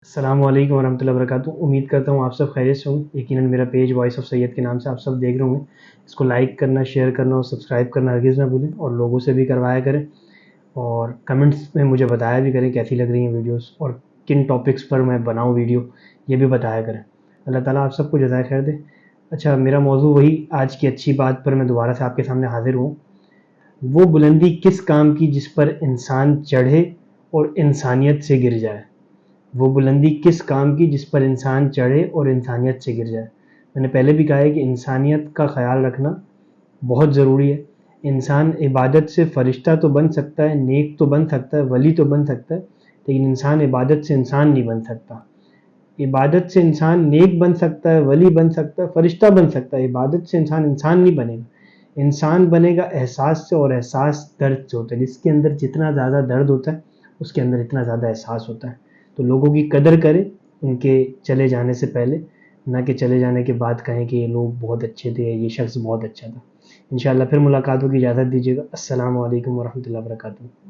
السلام علیکم ورحمۃ اللہ وبرکاتہ. امید کرتا ہوں آپ سب خیریت سے ہوں. یقیناً میرا پیج وائس آف سید کے نام سے آپ سب دیکھ رہے ہوں گے. اس کو لائک کرنا، شیئر کرنا اور سبسکرائب کرنا ہرگز نہ بھولیں، اور لوگوں سے بھی کروایا کریں، اور کمنٹس میں مجھے بتایا بھی کریں کیسی لگ رہی ہیں ویڈیوز، اور کن ٹاپکس پر میں بناؤں ویڈیو، یہ بھی بتایا کریں. اللہ تعالیٰ آپ سب کو جزائے خیر دے. اچھا، میرا موضوع وہی آج کی اچھی بات پر میں دوبارہ سے آپ کے سامنے حاضر ہوں. وہ بلندی کس کام کی جس پر انسان چڑھے اور انسانیت سے گر جائے. وہ بلندی کس کام کی جس پر انسان چڑھے اور انسانیت سے گر جائے. میں نے پہلے بھی کہا ہے کہ انسانیت کا خیال رکھنا بہت ضروری ہے. انسان عبادت سے فرشتہ تو بن سکتا ہے، نیک تو بن سکتا ہے، ولی تو بن سکتا ہے، لیکن انسان عبادت سے انسان نہیں بن سکتا. عبادت سے انسان نیک بن سکتا ہے، ولی بن سکتا ہے، فرشتہ بن سکتا ہے. عبادت سے انسان انسان نہیں بنے گا. انسان بنے گا احساس سے، اور احساس درد سے ہوتا ہے. جس کے اندر جتنا زیادہ درد ہوتا ہے اس کے اندر اتنا زیادہ احساس ہوتا ہے. تو لوگوں کی قدر کریں ان کے چلے جانے سے پہلے، نہ کہ چلے جانے کے بعد کہیں کہ یہ لوگ بہت اچھے تھے، یہ شخص بہت اچھا تھا. انشاءاللہ پھر ملاقات ہوگی. اجازت دیجیے گا. السلام علیکم ورحمۃ اللہ وبرکاتہ.